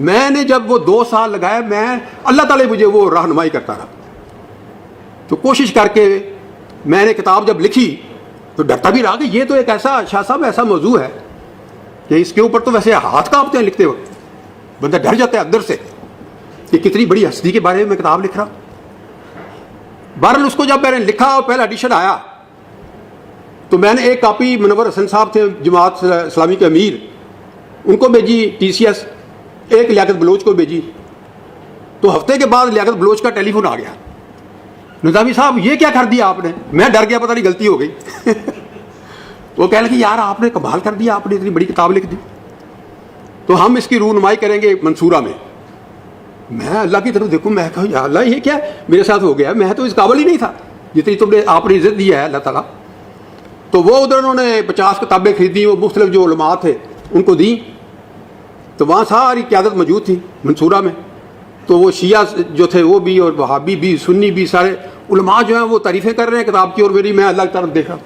میں نے جب وہ 2 سال لگائے، میں اللہ تعالیٰ مجھے وہ رہنمائی کرتا رہا. تو کوشش کر کے میں نے کتاب جب لکھی تو ڈرتا بھی رہا کہ یہ تو ایک ایسا شاہ صاحب ایسا موضوع ہے کہ اس کے اوپر تو ویسے ہاتھ کانپتے ہیں لکھتے وقت، بندہ ڈر جاتا ہے اندر سے کہ کتنی بڑی ہستی کے بارے میں کتاب لکھ رہا. بہرحال اس کو جب میں نے لکھا اور پہلا ایڈیشن آیا تو میں نے ایک کاپی منور حسن صاحب تھے جماعت اسلامی کے امیر، ان کو بھیجی TCS، ایک لیاقت بلوچ کو بھیجی. تو ہفتے کے بعد لیاقت بلوچ کا ٹیلی فون آ گیا، نظامی صاحب یہ کیا کر دیا آپ نے؟ میں ڈر گیا، پتہ نہیں غلطی ہو گئی. وہ کہہ لگے یار آپ نے کمال کر دیا، آپ نے اتنی بڑی کتاب لکھ دی، تو ہم اس کی رونمائی کریں گے منصورہ میں. میں اللہ کی طرف دیکھوں، میں کہا یا اللہ یہ کیا میرے ساتھ ہو گیا، میں تو اس قابل ہی نہیں تھا جتنی تم نے آپ نے عزت دی ہے اللہ تعالیٰ. تو وہ ادھر انہوں نے 50 کتابیں خریدی، وہ مختلف جو علماء تھے ان کو دیں. تو وہاں ساری قیادت موجود تھی منصورہ میں. تو وہ شیعہ جو تھے وہ بھی، اور وہابی بھی، سنی بھی، سارے علماء جو ہیں وہ تعریفیں کر رہے ہیں کتاب کی، اور میری میں اللہ کی طرف دیکھا.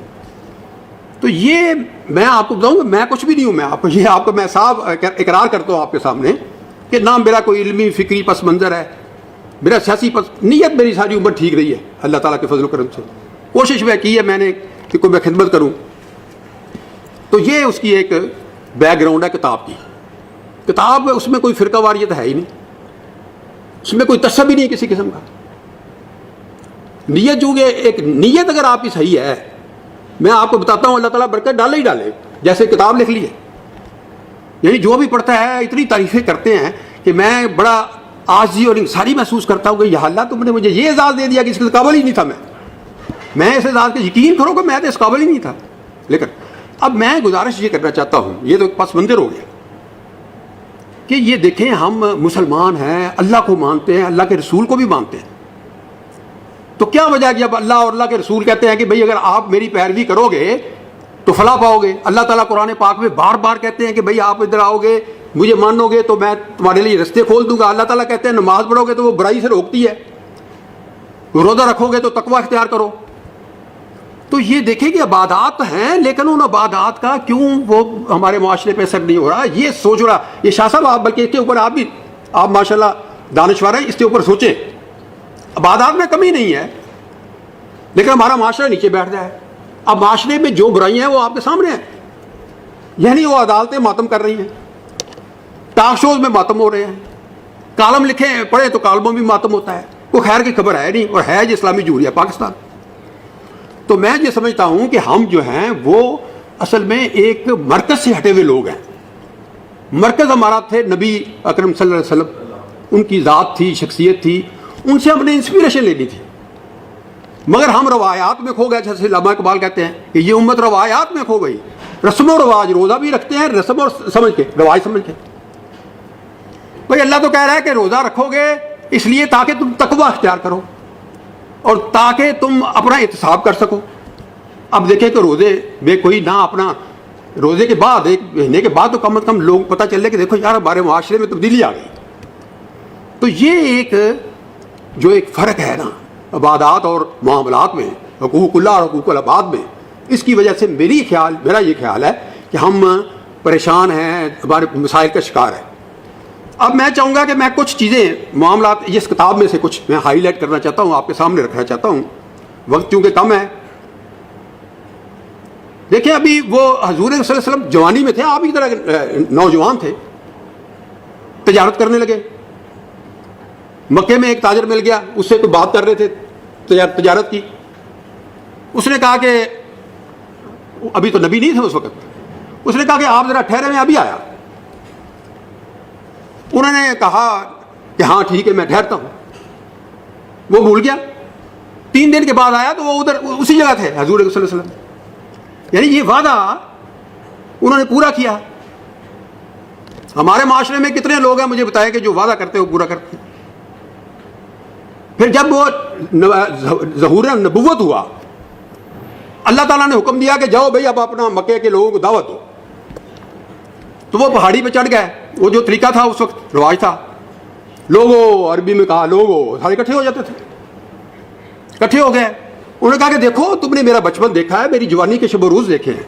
تو یہ میں آپ کو بتاؤں کہ میں کچھ بھی نہیں ہوں. میں آپ کو یہ آپ کو میں صاحب اقرار کرتا ہوں آپ کے سامنے کہ نہ میرا کوئی علمی فکری پس منظر ہے، میرا سیاسی نیت میری ساری عمر ٹھیک رہی ہے اللہ تعالیٰ کے فضل و کرم سے. کوشش میں کی ہے میں نے کہ کوئی میں خدمت کروں. تو یہ اس کی ایک بیک گراؤنڈ ہے کتاب کی. کتاب اس میں کوئی فرقہ واریت ہے ہی نہیں، اس میں کوئی تعصب ہی نہیں کسی قسم کا. نیت جو کہ ایک نیت اگر آپ کی صحیح ہے، میں آپ کو بتاتا ہوں اللہ تعالیٰ برکت ڈالے ہی ڈالے. جیسے کتاب لکھ لی ہے، یعنی جو بھی پڑھتا ہے اتنی تعریفیں کرتے ہیں کہ میں بڑا عاجزی اور انکساری محسوس کرتا ہوں کہ یا اللہ تم نے مجھے یہ اعزاز دے دیا کہ اس کے قابل ہی نہیں تھا. میں اس اعزاز کے یقین کرو کہ میں تو اس قابل ہی نہیں تھا. لیکن اب میں گزارش یہ کرنا چاہتا ہوں، یہ تو ایک پس منظر ہو گیا کہ یہ دیکھیں ہم مسلمان ہیں، اللہ کو مانتے ہیں، اللہ کے رسول کو بھی مانتے ہیں. تو کیا وجہ ہے کہ اب اللہ اور اللہ کے رسول کہتے ہیں کہ بھئی اگر آپ میری پیروی کرو گے تو فلاح پاؤ گے. اللہ تعالیٰ قرآن پاک میں بار بار کہتے ہیں کہ بھئی آپ ادھر آؤ گے، مجھے مانو گے تو میں تمہارے لیے رستے کھول دوں گا. اللہ تعالیٰ کہتے ہیں نماز پڑھو گے تو وہ برائی سے روکتی ہے، روزہ رکھو گے تو تقویٰ اختیار کرو. تو یہ دیکھیں کہ عبادات ہیں، لیکن ان عبادات کا کیوں وہ ہمارے معاشرے پہ اثر نہیں ہو رہا، یہ سوچ رہا. یہ شاہ صاحب آپ بلکہ اس کے اوپر آپ ماشاءاللہ دانشور ہیں، اس کے اوپر سوچیں. عبادات میں کمی نہیں ہے، لیکن ہمارا معاشرہ نیچے بیٹھ جائے. اب معاشرے میں جو برائیاں ہیں وہ آپ کے سامنے ہیں. یعنی وہ عدالتیں ماتم کر رہی ہیں، ٹاک شوز میں ماتم ہو رہے ہیں، کالم لکھیں پڑھیں تو کالموں میں ماتم ہوتا ہے. کوئی خیر کی خبر ہے نہیں، اور ہے جو اسلامی جمہوریہ پاکستان. تو میں یہ سمجھتا ہوں کہ ہم جو ہیں وہ اصل میں ایک مرکز سے ہٹے ہوئے لوگ ہیں. مرکز ہمارا تھے نبی اکرم صلی اللہ علیہ وسلم، ان کی ذات تھی، شخصیت تھی، ان سے ہم نے انسپریشن لینی تھی. مگر ہم روایات میں کھو گئے، جیسے علامہ اقبال کہتے ہیں کہ یہ امت روایات میں کھو گئی. رسم و رواج، روزہ بھی رکھتے ہیں رسم اور سمجھ کے، رواج سمجھ کے. بھائی اللہ تو کہہ رہا ہے کہ روزہ رکھو گے اس لیے تاکہ تم تقویٰ اختیار کرو اور تاکہ تم اپنا احتساب کر سکو. اب دیکھیں کہ روزے میں کوئی نہ اپنا روزے کے بعد 1 مہینے کے بعد تو کم از کم لوگ پتہ چلے کہ دیکھو یار ہمارے معاشرے میں تبدیلی آ گئی. تو یہ ایک فرق ہے نا عبادات اور معاملات میں، حقوق اللہ اور حقوق العباد میں. اس کی وجہ سے میرا یہ خیال ہے کہ ہم پریشان ہیں، ہمارے مسائل کا شکار ہے. اب میں چاہوں گا کہ میں کچھ چیزیں معاملات اس کتاب میں سے کچھ میں ہائی لائٹ کرنا چاہتا ہوں، آپ کے سامنے رکھنا چاہتا ہوں. وقت چونکہ کم ہے. دیکھیں ابھی وہ حضور صلی اللہ علیہ وسلم جوانی میں تھے، آپ کی طرح نوجوان تھے، تجارت کرنے لگے. مکے میں ایک تاجر مل گیا، اس سے کوئی بات کر رہے تھے تجارت کی. اس نے کہا کہ ابھی تو نبی نہیں تھے اس وقت، اس نے کہا کہ آپ ذرا ٹھہرے، میں ابھی آیا. انہوں نے کہا کہ ہاں ٹھیک ہے میں ٹھہرتا ہوں. وہ بھول گیا. 3 دن کے بعد آیا تو وہ ادھر اسی جگہ تھے حضور صلی اللہ علیہ وسلم. یعنی یہ وعدہ انہوں نے پورا کیا. ہمارے معاشرے میں کتنے لوگ ہیں مجھے بتائیں کہ جو وعدہ کرتے ہیں وہ پورا کرتے ہیں. پھر جب وہ ظہور نبوت ہوا، اللہ تعالیٰ نے حکم دیا کہ جاؤ بھائی اب اپنا مکے کے لوگوں کو دعوت دو. تو وہ پہاڑی پہ چڑھ گئے. وہ جو طریقہ تھا اس وقت رواج تھا، لوگوں عربی میں کہا لوگوں سارے اکٹھے ہو جاتے تھے. اکٹھے ہو گئے. انہوں نے کہا کہ دیکھو تم نے میرا بچپن دیکھا ہے، میری جوانی کے شب و روز دیکھے ہیں،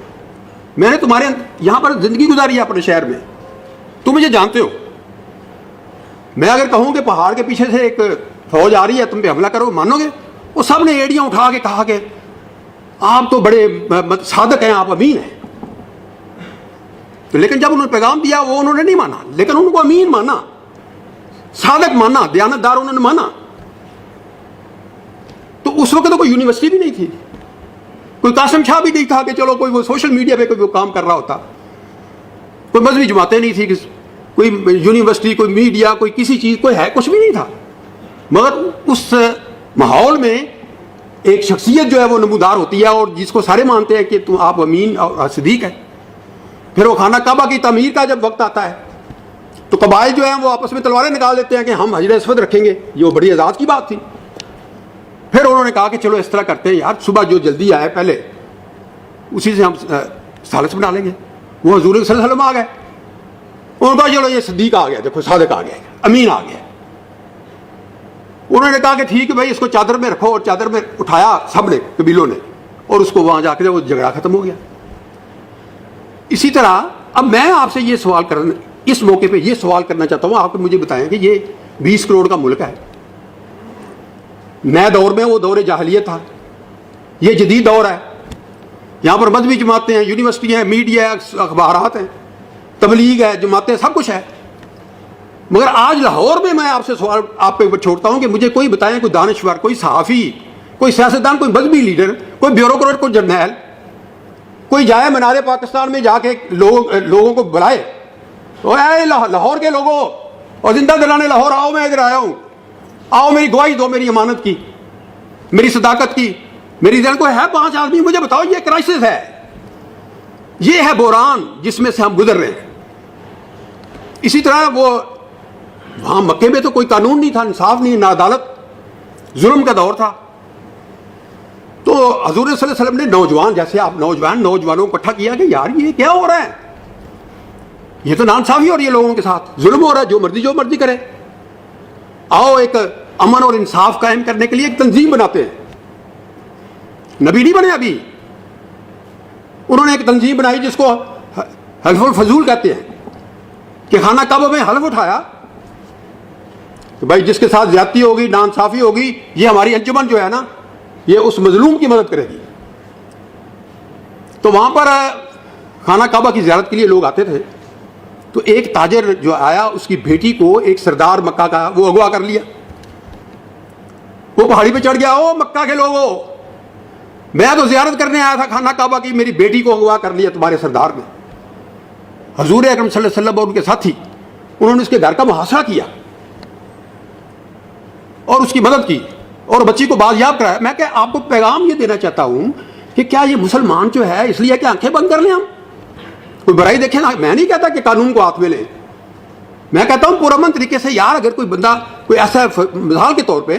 میں نے تمہارے یہاں پر زندگی گزاری ہے اپنے شہر میں، تم مجھے جانتے ہو. میں اگر کہوں کہ پہاڑ کے پیچھے سے ایک فوج آ رہی ہے تم پہ حملہ کرو مانو گے؟ وہ سب نے ایڑیاں اٹھا کے کہا کہ آپ تو بڑے صادق ہیں, آپ امین ہیں. تو لیکن جب انہوں نے پیغام دیا وہ انہوں نے نہیں مانا, لیکن ان کو امین مانا, صادق مانا, دیانتدار انہوں نے مانا. تو اس وقت تو کوئی یونیورسٹی بھی نہیں تھی, کوئی قاسم شاہ بھی نہیں تھا کہ چلو کوئی وہ سوشل میڈیا پہ کوئی وہ کام کر رہا ہوتا, کوئی مذہبی جماعتیں نہیں تھی, کوئی یونیورسٹی, کوئی میڈیا, کوئی کسی چیز, کوئی ہے کچھ بھی نہیں تھا. مگر اس ماحول میں ایک شخصیت جو ہے وہ نمودار ہوتی ہے اور جس کو سارے مانتے ہیں کہ تم آپ امین اور صدیق ہیں. پھر وہ خانہ کعبہ کی تعمیر کا جب وقت آتا ہے تو قبائل جو ہیں وہ آپس میں تلواریں نکال دیتے ہیں کہ ہم حجر اسود رکھیں گے, یہ وہ بڑی اعزاز کی بات تھی. پھر انہوں نے کہا کہ چلو اس طرح کرتے ہیں یار, صبح جو جلدی آئے پہلے اسی سے ہم ثالث بنا لیں گے. وہ حضور صلی اللہ علیہ وسلم آ گئے, انہوں نے کہا چلو یہ صدیق آ گیا, دیکھو صادق آ گیا, امین آ گیا. انہوں نے کہا کہ ٹھیک ہے بھائی اس کو چادر میں رکھو, اور چادر میں اٹھایا سب نے, قبیلوں نے, اور اس کو وہاں جا کے وہ جھگڑا ختم ہو گیا. اسی طرح اب میں آپ سے یہ سوال کرنا, اس موقع پہ یہ سوال کرنا چاہتا ہوں, آپ مجھے بتائیں کہ یہ 20 کروڑ کا ملک ہے, نئے دور میں وہ دور جاہلیت تھا, یہ جدید دور ہے, یہاں پر مذہبی جماعتیں ہیں, یونیورسٹی ہیں, میڈیا ہے, اخبارات ہیں, تبلیغ ہے, جماعتیں, سب کچھ ہے. مگر آج لاہور میں آپ سے سوال آپ پہ چھوڑتا ہوں کہ مجھے کوئی بتائیں, کوئی دانشور, کوئی صحافی, کوئی سیاستدان, کوئی مذہبی لیڈر, کوئی بیوروکریٹ, کوئی جرنیل, کوئی جائے منار پاکستان میں جا کے لوگوں کو بلائے, اے لاہور کے لوگوں اور زندہ دلانے لاہور آؤ, میں ادھر آیا ہوں, آؤ میری گواہی دو, میری امانت کی, میری صداقت کی, میری دل کو ہے 5 آدمی, مجھے بتاؤ یہ کرائسس ہے, یہ ہے بحران جس میں سے ہم گزر رہے ہیں. اسی طرح وہ وہاں مکے میں تو کوئی قانون نہیں تھا, انصاف نہیں, نا عدالت, ظلم کا دور تھا. تو حضور صلی اللہ علیہ وسلم نے نوجوان, جیسے آپ نوجوانوں کو اکٹھا کیا کہ یار یہ کیا ہو رہا ہے, یہ تو ناانصافی ہو رہی ہے, لوگوں کے ساتھ ظلم ہو رہا ہے, جو مرضی کرے, آؤ ایک امن اور انصاف قائم کرنے کے لیے ایک تنظیم بناتے ہیں. نبی نہیں بنے ابھی, انہوں نے ایک تنظیم بنائی جس کو حلف الفضول کہتے ہیں, کہ خانہ کعبہ میں حلف اٹھایا کہ بھائی جس کے ساتھ زیادتی ہوگی, ناانصافی ہوگی, یہ ہماری انجمن جو ہے نا یہ اس مظلوم کی مدد کرے گی. تو وہاں پر خانہ کعبہ کی زیارت کے لیے لوگ آتے تھے, تو ایک تاجر جو آیا اس کی بیٹی کو ایک سردار مکہ کا وہ اغوا کر لیا, وہ پہاڑی پہ چڑھ گیا, او مکہ کے لوگوں, میں تو زیارت کرنے آیا تھا خانہ کعبہ کی, میری بیٹی کو اغوا کر لیا تمہارے سردار نے. حضور اکرم صلی اللہ علیہ وسلم اور ان کے ساتھی انہوں نے اس کے گھر کا محاصرہ کیا اور اس کی مدد کی اور بچی کو بازیاب کرایا. میں کہ آپ کو پیغام یہ دینا چاہتا ہوں کہ کیا یہ مسلمان جو ہے اس لیے کہ آنکھیں بند کر لیں, ہم کوئی برائی دیکھیں نا. میں نہیں کہتا کہ قانون کو ہاتھ میں لیں, میں کہتا ہوں پرامن طریقے سے, یار اگر کوئی بندہ کوئی ایسا مثال کے طور پہ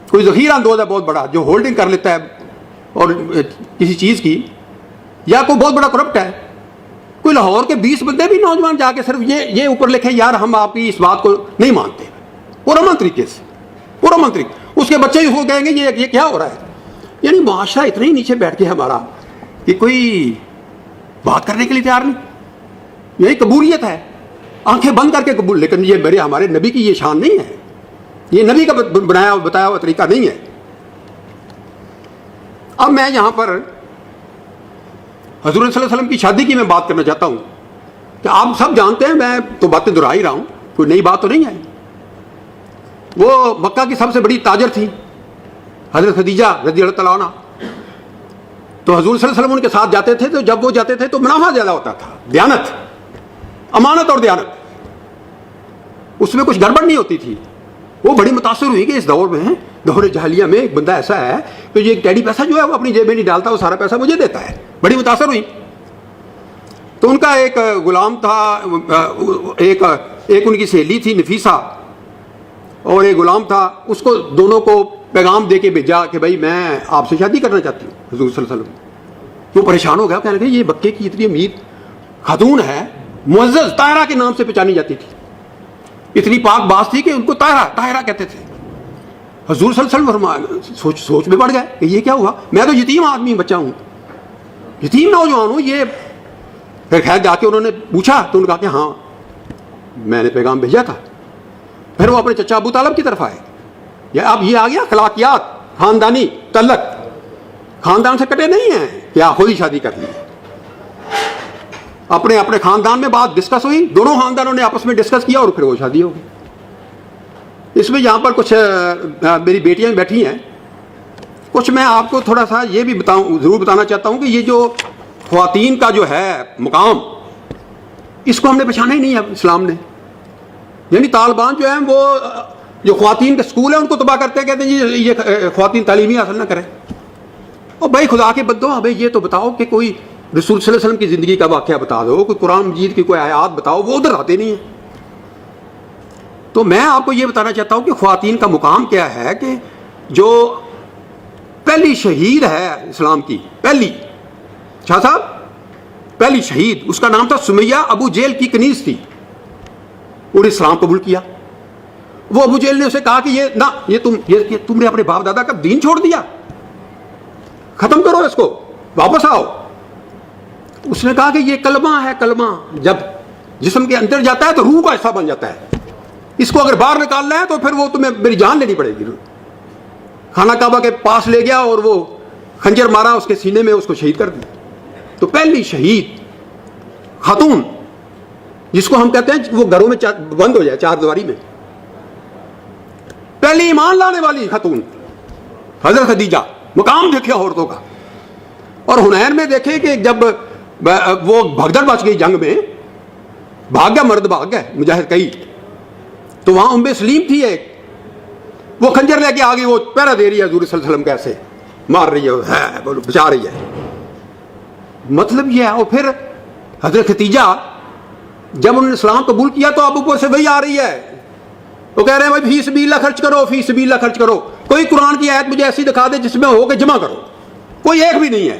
کوئی ذخیرہ اندوز ہے بہت بڑا جو ہولڈنگ کر لیتا ہے اور کسی چیز کی, یا کوئی بہت بڑا کرپٹ ہے, کوئی لاہور کے 20 بندے بھی نوجوان جا کے صرف یہ اوپر لکھے یار ہم آپ کی اس بات کو نہیں مانتے, پرامن طریقے سے, پرامن طریقے, اس کے بچے اس کو کہیں گے یہ کیا ہو رہا ہے. یعنی معاشرہ اتنا ہی نیچے بیٹھ کے ہمارا کہ کوئی بات کرنے کے لیے تیار نہیں. یہی قبولیت ہے, آنکھیں بند کر کے قبول, لیکن یہ ہمارے نبی کی یہ شان نہیں ہے, یہ نبی کا بنایا بتایا ہوا طریقہ نہیں ہے. اب میں یہاں پر حضور صلی اللہ علیہ وسلم کی شادی کی میں بات کرنا چاہتا ہوں کہ آپ سب جانتے ہیں, میں تو باتیں دہرا ہی رہا ہوں, کوئی نئی بات تو نہیں ہے. وہ مکہ کی سب سے بڑی تاجر تھی حضرت خدیجہ رضی اللہ تعالیٰ عنہ. تو حضور صلی اللہ علیہ وسلم ان کے ساتھ جاتے تھے, تو جب وہ جاتے تھے تو منافع زیادہ ہوتا تھا, دیانت, امانت اور دیانت, اس میں کچھ گڑبڑ نہیں ہوتی تھی. وہ بڑی متاثر ہوئی کہ اس دور میں, دور جاہلیہ میں, ایک بندہ ایسا ہے کہ یہ ٹیڈی پیسہ جو ہے وہ اپنی جیب میں نہیں ڈالتا, وہ سارا پیسہ مجھے دیتا ہے. بڑی متاثر ہوئی. تو ان کا ایک غلام تھا, ایک ان کی سہیلی تھی نفیسہ, اور ایک غلام تھا, اس کو دونوں کو پیغام دے کے بھیجا کہ بھائی میں آپ سے شادی کرنا چاہتی ہوں. حضور صلی اللہ علیہ وسلم وہ پریشان ہو گیا, کہنے لگے یہ مکے کی اتنی امیر خاتون ہے, معزز طاہرہ کے نام سے پہچانی جاتی تھی, اتنی پاک باز تھی کہ ان کو طاہرہ کہتے تھے. حضور صلی اللہ علیہ وسلم سوچ میں پڑ گئے کہ یہ کیا ہوا, میں تو یتیم آدمی بچہ ہوں, یتیم نوجوان ہوں, یہ. پھر خیر جا کے انہوں نے پوچھا تو انہوں نے کہا کہ ہاں میں نے پیغام بھیجا تھا. پھر وہ اپنے چچا ابو طالب کی طرف آئے. اب یہ آ گیا اخلاقیات, خاندانی تعلق. خاندان سے کٹے نہیں ہیں کیا خود ہی شادی کر لی. اپنے اپنے خاندان میں بات ڈسکس ہوئی, دونوں خاندانوں نے آپس میں ڈسکس کیا اور پھر وہ شادی ہو گئی. اس میں یہاں پر کچھ میری بیٹیاں بیٹھی ہیں, کچھ میں آپ کو تھوڑا سا یہ بھی ضرور بتانا چاہتا ہوں کہ یہ جو خواتین کا جو ہے مقام, اس کو ہم نے پہچانا ہی نہیں ہے اسلام نے. یعنی طالبان جو ہیں وہ جو خواتین کے اسکول ہیں ان کو تباہ کرتے ہیں, کہتے ہیں جی یہ خواتین تعلیمی حاصل نہ کریں. اور بھائی خدا کے بندو, بھائی یہ تو بتاؤ کہ کوئی رسول صلی اللہ علیہ وسلم کی زندگی کا واقعہ بتا دو, کوئی قرآن مجید کی کوئی آیات بتاؤ, وہ ادھر آتے نہیں ہیں. تو میں آپ کو یہ بتانا چاہتا ہوں کہ خواتین کا مقام کیا ہے, کہ جو پہلی شہید ہے اسلام کی, پہلی شاہ صاحب پہلی شہید, اس کا نام تھا سمیہ, ابو جیل کی کنیز تھی, اور اسلام قبول کیا. وہ ابو جیل نے اسے کہا کہ یہ تم نے اپنے باپ دادا کا دین چھوڑ دیا, ختم کرو اس کو, واپس آؤ. اس نے کہا کہ یہ کلمہ ہے, کلمہ جب جسم کے اندر جاتا ہے تو روح کا حصہ بن جاتا ہے, اس کو اگر باہر نکالنا ہے تو پھر وہ تمہیں میری جان لینی پڑے گی. خانہ کعبہ کے پاس لے گیا اور وہ خنجر مارا اس کے سینے میں, اس کو شہید کر دیا. تو پہلی شہید خاتون, جس کو ہم کہتے ہیں وہ گھروں میں بند ہو جائے چار دیواری میں, پہلی ایمان لانے والی خاتون حضرت خدیجہ. مقام دیکھے عورتوں کا. اور حنین میں دیکھے کہ جب وہ بھگدڑ مچ گئی جنگ میں, بھاگ گیا مرد, بھاگ گئے مجاہد کئی, تو وہاں ام سلیم تھی ایک, وہ خنجر لے کے آ گئی, وہ پہرا دے رہی ہے حضور صلی اللہ علیہ وسلم, کیسے مار رہی ہے, بچا رہی ہے. مطلب یہ ہے. اور پھر حضرت خدیجہ جب انہوں نے اسلام قبول کیا تو اب اوپر سے وہی آ رہی ہے, وہ کہہ رہے ہیں بھائی فی سبیل اللہ خرچ کرو, فی سبیل اللہ خرچ کرو. کوئی قرآن کی آیت مجھے ایسی دکھا دے جس میں ہو کہ جمع کرو, کوئی ایک بھی نہیں ہے.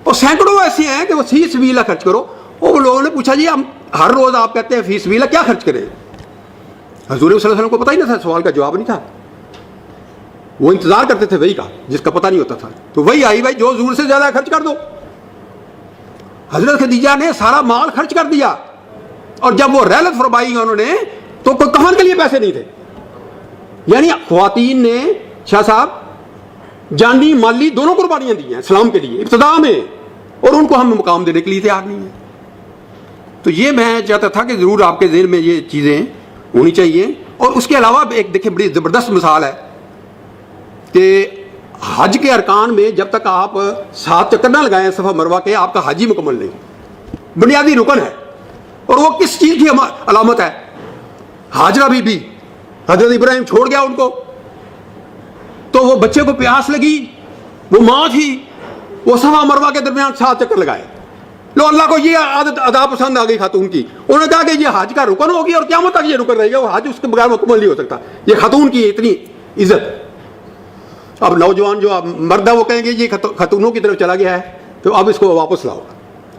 اور سینکڑوں ایسے ہیں کہ وہ فی سبیل اللہ خرچ کرو. اور وہ لوگوں نے پوچھا جی ہم ہر روز آپ کہتے ہیں فی سبیل اللہ, کیا خرچ کریں؟ حضور صلی اللہ علیہ وسلم کو پتہ ہی نہ تھا, سوال کا جواب نہیں تھا. وہ انتظار کرتے تھے وہی کا جس کا پتہ نہیں ہوتا تھا. تو وہی آئی, بھائی جو حضور سے زیادہ خرچ کر دو. حضرت خدیجہ نے سارا مال خرچ کر دیا, اور جب وہ رحلت فرمائی انہوں نے تو کوئی کفن کے لیے پیسے نہیں تھے. یعنی خواتین نے شاہ صاحب جانی مالی دونوں قربانیاں دی ہیں اسلام کے لیے ابتدا میں, اور ان کو ہم مقام دینے کے لیے تیار نہیں ہیں. تو یہ میں چاہتا تھا کہ ضرور آپ کے ذہن میں یہ چیزیں ہونی چاہیے. اور اس کے علاوہ ایک دیکھیں بڑی زبردست مثال ہے کہ حج کے ارکان میں جب تک آپ 7 چکر نہ لگائیں صفا مروہ کے, آپ کا حج ہی مکمل نہیں. بنیادی رکن ہے. اور وہ کس چیز کی علامت ہے؟ ہاجرہ بی بی, حضرت ابراہیم چھوڑ گیا ان کو, تو وہ بچے کو پیاس لگی, وہ ماں تھی, وہ صفا مروہ کے درمیان 7 چکر لگائے. لو اللہ کو یہ عادت ادا پسند آ گئی خاتون کی. انہوں نے کہا کہ یہ حج کا رکن ہوگی اور قیامت تک یہ رکن رہے گا, وہ حج اس کے بغیر مکمل نہیں ہو سکتا. یہ خاتون کی اتنی عزت. اب نوجوان جو مرد ہے وہ کہیں گے یہ خاتونوں کی طرف چلا گیا ہے, تو اب اس کو واپس لاؤ.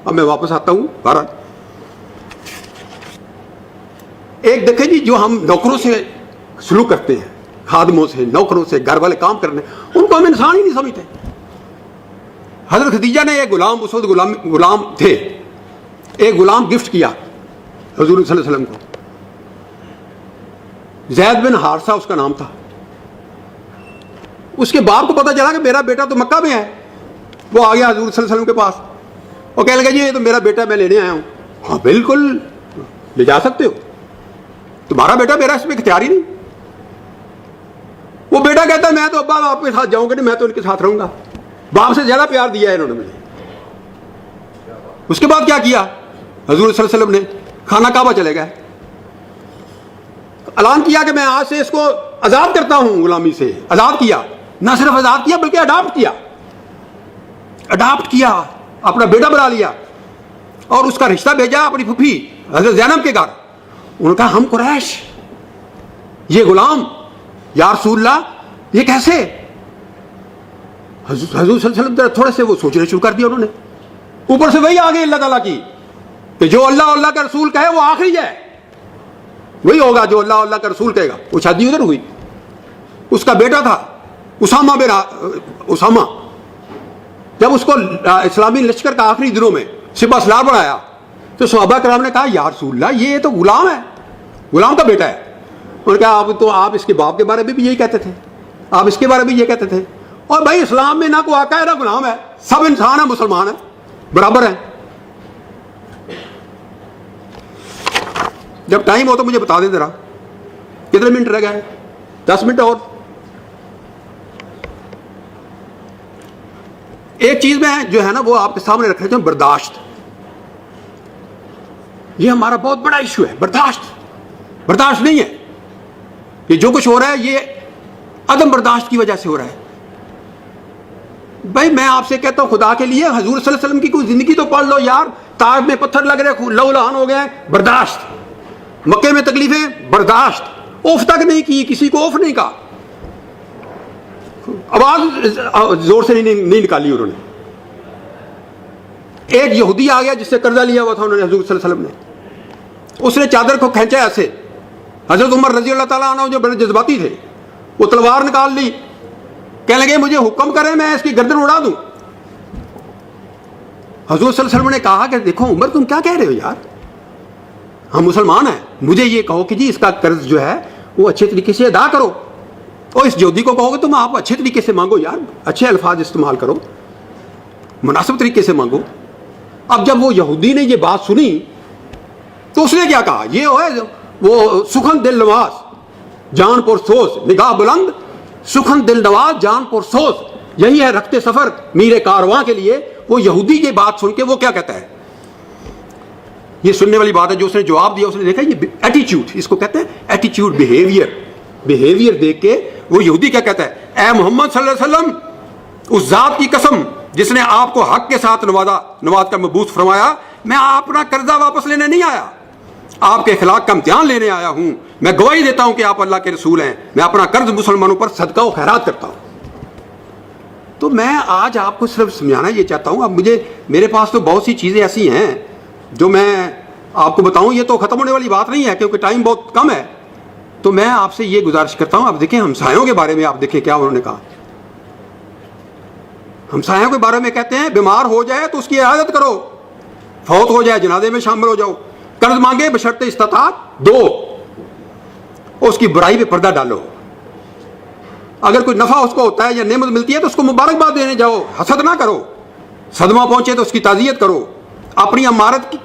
اب میں واپس آتا ہوں. بہرحال ایک دیکھیں جی, جو ہم نوکروں سے سلوک کرتے ہیں, خادموں سے, نوکروں سے, گھر والے کام کرنے, ان کو ہم انسان ہی نہیں سمجھتے. حضرت خدیجہ نے ایک غلام, اس وقت غلام تھے, ایک غلام گفٹ کیا حضور صلی اللہ علیہ وسلم کو. زید بن حارثہ اس کا نام تھا. اس کے باپ کو پتا چلا کہ میرا بیٹا تو مکہ میں ہے. وہ آ گیا حضور صلی اللہ علیہ وسلم کے پاس, وہ کہنے لگا جی یہ تو میرا بیٹا, میں لینے آیا ہوں. ہاں بالکل لے جا سکتے ہو, تمہارا بیٹا, میرا اس میں اختیار ہی نہیں. وہ بیٹا کہتا ہے میں تو ابا آپ کے ساتھ جاؤں گا نہیں, میں تو ان کے ساتھ رہوں گا. باپ سے زیادہ پیار دیا ہے انہوں نے مجھے. اس کے بعد کیا کیا حضور صلی اللہ علیہ وسلم نے؟ خانہ کعبہ چلے گئے, اعلان کیا کہ میں آج سے اس کو آزاد کرتا ہوں, غلامی سے آزاد کیا. نہ صرف آزاد کیا بلکہ اڈاپٹ کیا, اپنا بیٹا بنا لیا, اور اس کا رشتہ بھیجا اپنی پھوپھی حضرت زینب کے گھر. انہوں نے کہا ہم قریش, یہ غلام, یا رسول اللہ یہ کیسے؟ حضور صلی اللہ علیہ وسلم تھوڑے سے وہ سوچنے شروع کر دیا انہوں نے. اوپر سے وہی آ گئی اللہ تعالیٰ کی کہ جو اللہ کا رسول کہے وہ آخری ہے, وہی ہوگا جو اللہ کا رسول کہے گا. وہ شادی ادھر ہوئی. اس کا بیٹا تھا اسامہ. جب اس کو اسلامی لشکر کا آخری دنوں میں سپہ سالار بنایا تو صحابہ کرام نے کہا یا رسول اللہ یہ تو غلام ہے, غلام کا بیٹا ہے. انہوں نے کہا آپ اس کے باپ کے بارے میں بھی یہی کہتے تھے, آپ اس کے بارے میں یہ کہتے تھے. اور بھائی اسلام میں نہ کوئی آقا ہے نہ غلام ہے, سب انسان ہیں, مسلمان ہیں, برابر ہیں. جب ٹائم ہو تو مجھے بتا دیں ذرا کتنے منٹ رہ گئے. 10 منٹ اور. ایک چیز میں جو ہے نا وہ آپ کے سامنے رکھنا چاہوں, برداشت. یہ ہمارا بہت بڑا ایشو ہے. برداشت نہیں ہے. یہ جو کچھ ہو رہا ہے یہ عدم برداشت کی وجہ سے ہو رہا ہے. بھائی میں آپ سے کہتا ہوں خدا کے لیے حضور صلی اللہ علیہ وسلم کی کوئی زندگی تو پڑھ لو یار. تاج میں پتھر لگ رہے, لہو لہان ہو گئے, برداشت. مکے میں تکلیفیں, برداشت. اوف تک نہیں کی, کسی کو اوف نہیں کہا, آواز زور سے نہیں نکالی انہوں نے. ایک یہودی آ گیا جس سے قرضہ لیا ہوا تھا انہوں نے حضور صلی اللہ علیہ وسلم نے, اس نے چادر کو کھینچا ایسے. حضرت عمر رضی اللہ تعالیٰ عنہ جو بڑے جذباتی تھے وہ تلوار نکال لی, کہنے لگے مجھے حکم کریں میں اس کی گردن اڑا دوں. حضور صلی اللہ علیہ وسلم نے کہا کہ دیکھو عمر تم کیا کہہ رہے ہو یار, ہم مسلمان ہیں, مجھے یہ کہو کہ جی اس کا قرض جو ہے وہ اچھے طریقے سے ادا کرو. اور اس یہودی کو کہو گے تم آپ اچھے طریقے سے مانگو یار, اچھے الفاظ استعمال کرو, مناسب طریقے سے مانگو. اب جب وہ یہودی نے یہ بات سنی تو اس نے کیا کہا, یہ ہے وہ سخن دل نواز جان پر سوز, نگاہ بلند سخن دل نواز جان پر سوز, یہی ہے رکھتے سفر میرے کارواں کے لیے. وہ یہودی یہ بات سن کے وہ کیا کہتا ہے, یہ سننے والی بات ہے جو اس نے جواب دیا, اس نے دیکھا یہ ایٹیچیوڈ, اس کو کہتے ہیں ایٹیچیوڈ, بیہیویئر دیکھ کے وہ یہودی کیا کہتا ہے, اے محمد صلی اللہ علیہ وسلم اس ذات کی قسم جس نے آپ کو حق کے ساتھ نواز کا مبعوث فرمایا, میں اپنا قرضہ واپس لینے نہیں آیا, آپ کے اخلاق کا امتحان لینے آیا ہوں. میں گواہی دیتا ہوں کہ آپ اللہ کے رسول ہیں, میں اپنا قرض مسلمانوں پر صدقہ و خیرات کرتا ہوں. تو میں آج آپ کو صرف سمجھانا یہ چاہتا ہوں. اب میرے پاس تو بہت سی چیزیں ایسی ہیں جو میں آپ کو بتاؤں, یہ تو ختم ہونے والی بات نہیں ہے کیونکہ ٹائم بہت کم ہے. تو میں آپ سے یہ گزارش کرتا ہوں, آپ دیکھیں ہمسایوں کے بارے میں, آپ دیکھیں کیا انہوں نے کہا. ہمسایوں کے بارے میں کہتے ہیں بیمار ہو جائے تو اس کی عیادت کرو, فوت ہو جائے جنازے میں شامل ہو جاؤ, قرض مانگے بشرط استطاعت دو, اس کی برائی پہ پردہ ڈالو, اگر کوئی نفع اس کو ہوتا ہے یا نعمت ملتی ہے تو اس کو مبارکباد دینے جاؤ, حسد نہ کرو, صدمہ پہنچے تو اس کی تعزیت کرو, اپنی عمارت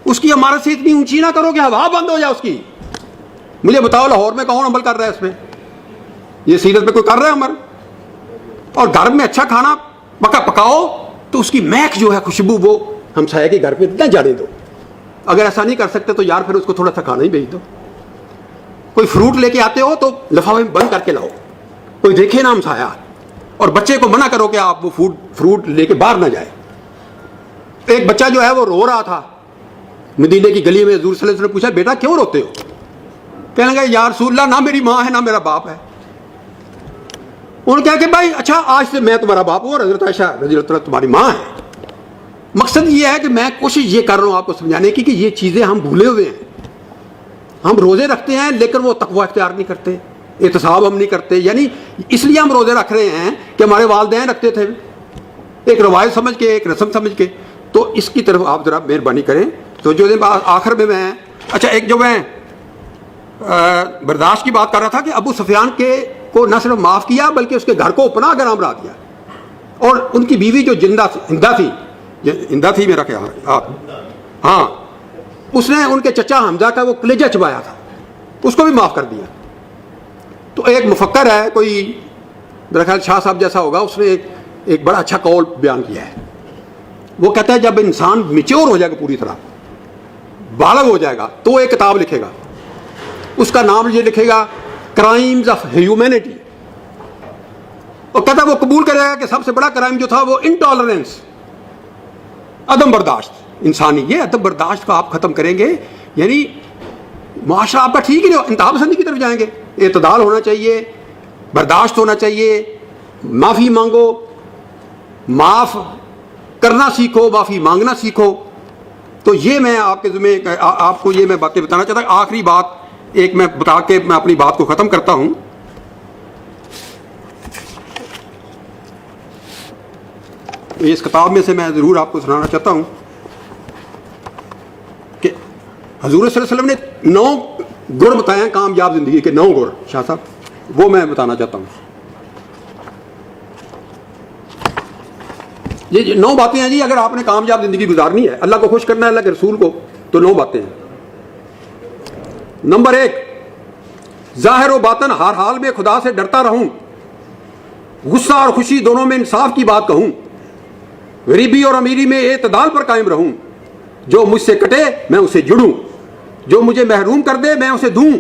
اس کی عمارت سے اتنی اونچی نہ کرو کہ ہوا بند ہو جائے اس کی. مجھے بتاؤ لاہور میں کون عمل کر رہا ہے اس پہ, یہ سیرت میں کوئی کر رہا ہے عمل؟ اور گھر میں اچھا کھانا پکاؤ تو اس کی مہک جو ہے خوشبو وہ ہمسایہ کے گھر پہ نہ جانے دو. اگر ایسا نہیں کر سکتے تو یار پھر اس کو تھوڑا سا کھانا ہی بھیج دو. کوئی فروٹ لے کے آتے ہو تو لفافے میں بند کر کے لاؤ, کوئی دیکھے نا ہمسایہ, اور بچے کو منع کرو کہ آپ وہ فروٹ لے کے باہر نہ جائے. ایک بچہ جو ہے وہ رو رہا تھا مدینے کی گلی میں, حضور صلی اللہ علیہ وسلم نے پوچھا بیٹا کیوں روتے ہو؟ کہنے لگا یا رسول اللہ نہ میری ماں ہے نہ میرا باپ ہے. انہوں نے کہا کہ بھائی اچھا آج سے میں تمہارا باپ ہوں اور حضرت عائشہ رضی اللہ عنہا تمہاری ماں ہے. مقصد یہ ہے کہ میں کوشش یہ کر رہا ہوں آپ کو سمجھانے کی کہ یہ چیزیں ہم بھولے ہوئے ہیں. ہم روزے رکھتے ہیں لیکن وہ تقوی اختیار نہیں کرتے, احتساب ہم نہیں کرتے. یعنی اس لیے ہم روزے رکھ رہے ہیں کہ ہمارے والدین رکھتے تھے, ایک روایت سمجھ کے, ایک رسم سمجھ کے. تو اس کی طرف آپ ذرا مہربانی کریں. تو جو آخر میں اچھا ایک جو میں برداشت کی بات کر رہا تھا کہ ابو سفیان کو نہ صرف معاف کیا بلکہ اس کے گھر کو پناہ گراں بنا دیا, اور ان کی بیوی جو ہندہ تھی میرا خیال, ہاں, اس نے ان کے چچا حمزہ کا وہ کلیجہ چبایا تھا, اس کو بھی معاف کر دیا. تو ایک مفکر ہے کوئی میرا خیال شاہ صاحب جیسا ہوگا, اس نے ایک بڑا اچھا قول بیان کیا ہے. وہ کہتا ہے جب انسان میچور ہو جائے گا, پوری طرح بالغ ہو جائے گا, تو وہ ایک کتاب لکھے گا, اس کا نام یہ لکھے گا کرائمز آف ہیومینٹی. اور کہتا ہے وہ قبول کرے گا کہ سب سے بڑا کرائم جو تھا وہ انٹالرنس, عدم برداشت انسانی. یہ عدم برداشت کو آپ ختم کریں گے یعنی معاشرہ آپ کا ٹھیک ہی نہیں, انتہا پسندی کی طرف جائیں گے. اعتدال ہونا چاہیے, برداشت ہونا چاہیے, معافی مانگو, معاف کرنا سیکھو, معافی مانگنا سیکھو. تو یہ میں آپ کے ذمہ آپ کو یہ میں باتیں بتانا چاہتا ہوں. آخری بات ایک میں بتا کے میں اپنی بات کو ختم کرتا ہوں. اس کتاب میں سے میں ضرور آپ کو سنانا چاہتا ہوں کہ حضور صلی اللہ علیہ وسلم نے گر بتائیں کامیاب زندگی کے 9 گر شاہ صاحب، وہ میں بتانا چاہتا ہوں. یہ 9 باتیں ہیں جی، اگر آپ نے کامیاب زندگی گزارنی ہے، اللہ کو خوش کرنا ہے، اللہ کے رسول کو، تو 9 باتیں ہیں. نمبر 1، ظاہر و باطن ہر حال میں خدا سے ڈرتا رہوں، غصہ اور خوشی دونوں میں انصاف کی بات کہوں، غریبی اور امیری میں اعتدال پر قائم رہوں، جو مجھ سے کٹے میں اسے جڑوں، جو مجھے محروم کر دے میں اسے دوں،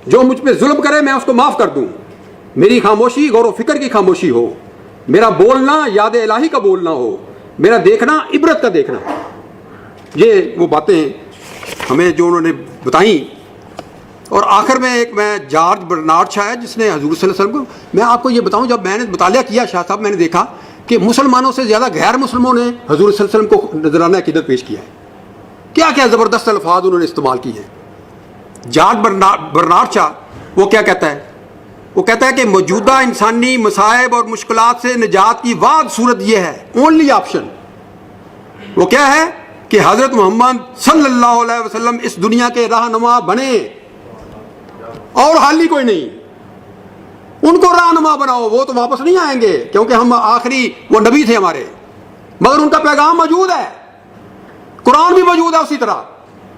جو مجھ پہ ظلم کرے میں اس کو معاف کر دوں. میری خاموشی غور و فکر کی خاموشی ہو، میرا بولنا یاد الہی کا بولنا ہو، میرا دیکھنا عبرت کا دیکھنا. یہ وہ باتیں ہمیں جو انہوں نے بتائیں. اور آخر میں ایک میں جارج برنارڈ شاہ ہے جس نے حضور صلی اللہ علیہ وسلم کو، میں آپ کو یہ بتاؤں، جب میں نے مطالعہ کیا شاہ صاحب، میں نے دیکھا کہ مسلمانوں سے زیادہ غیر مسلموں نے حضور صلی اللہ علیہ وسلم کو نذرانہ عقیدت پیش کیا ہے. کیا کیا زبردست الفاظ انہوں نے استعمال کیے ہیں. جارج برنارڈ شاہ وہ کیا کہتا ہے؟ وہ کہتا ہے کہ موجودہ انسانی مصائب اور مشکلات سے نجات کی واحد صورت یہ ہے، اونلی آپشن، وہ کیا ہے کہ حضرت محمد صلی اللہ علیہ وسلم اس دنیا کے رہنما بنے، اور حال ہی کوئی نہیں. ان کو رہنما بناؤ، وہ تو واپس نہیں آئیں گے کیونکہ ہم آخری وہ نبی تھے ہمارے، مگر ان کا پیغام موجود ہے، قرآن بھی موجود ہے اسی طرح،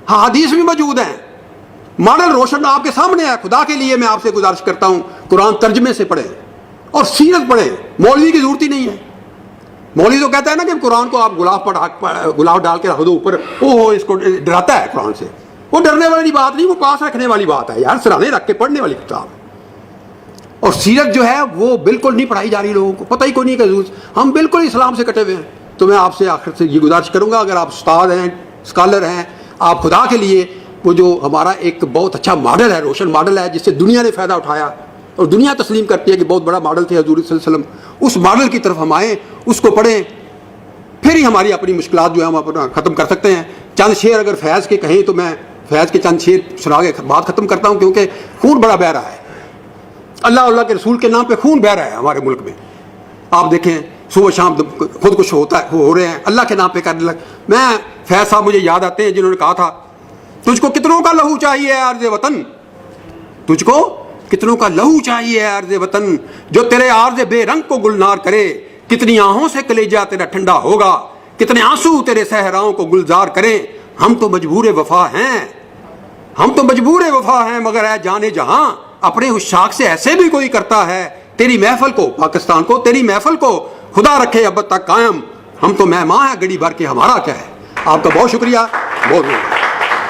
حدیث بھی موجود ہیں، ماڈل روشن آپ کے سامنے ہے. خدا کے لیے میں آپ سے گزارش کرتا ہوں قرآن ترجمے سے پڑھیں اور سیرت پڑھیں. مولوی کی ضرورت ہی نہیں ہے. مولوی تو کہتا ہے نا کہ قرآن کو آپ گلاف ڈال کے رکھ دو اوپر، وہ اس کو ڈراتا ہے قرآن سے. وہ ڈرنے والی بات نہیں، وہ پاس رکھنے والی بات ہے یار، سرانے رکھ کے پڑھنے والی کتاب ہے. اور سیرت جو ہے وہ بالکل نہیں پڑھائی جا رہی، لوگوں کو پتہ ہی کوئی نہیں کہ ہم بالکل اسلام سے کٹے ہوئے ہیں. تو میں آپ سے آخر سے یہ گزارش کروں گا، اگر آپ استاد ہیں، اسکالر ہیں، آپ خدا کے لیے وہ جو ہمارا ایک بہت اچھا ماڈل ہے، روشن ماڈل ہے، جس سے دنیا نے فائدہ اٹھایا اور دنیا تسلیم کرتی ہے کہ بہت بڑا ماڈل تھے حضور صلی اللہ علیہ وسلم، اس ماڈل کی طرف ہم آئیں، اس کو پڑھیں، پھر ہی ہماری اپنی مشکلات جو ہے ہم اپنا ختم کر سکتے ہیں. چند شعر اگر فیض کے کہیں تو میں فیض کے چند شعر سنا کے بات ختم کرتا ہوں، کیونکہ خون بڑا بہہ رہا ہے، اللہ کے رسول کے نام پہ خون بہہ رہا ہے ہمارے ملک میں. آپ دیکھیں صبح شام خود کچھ ہو رہے ہیں اللہ کے نام پہ کرنے لگ. میں فیض صاحب مجھے یاد آتے ہیں جنہوں نے کہا تھا، تجھ کو کتنوں کا لہو چاہیے ہے عرض وطن، تجھ کو کتنوں کا لہو چاہیے ہے عرض وطن، جو تیرے عارض بے رنگ کو گلنار کرے، کتنی آہوں سے کلیجہ تیرا ٹھنڈا ہوگا، کتنے آنسو تیرے صحراؤں کو گلزار کریں. ہم تو مجبور وفا ہیں، ہم تو مجبور وفا ہیں، مگر اے جانے جہاں اپنے اس شاخ سے ایسے بھی کوئی کرتا ہے. تیری محفل کو، پاکستان کو، تیری محفل کو خدا رکھے اب تک قائم. ہم تو مہمان ہیں گڑی بھر کے، ہمارا کیا ہے. آپ کا بہت شکریہ، بہت بہت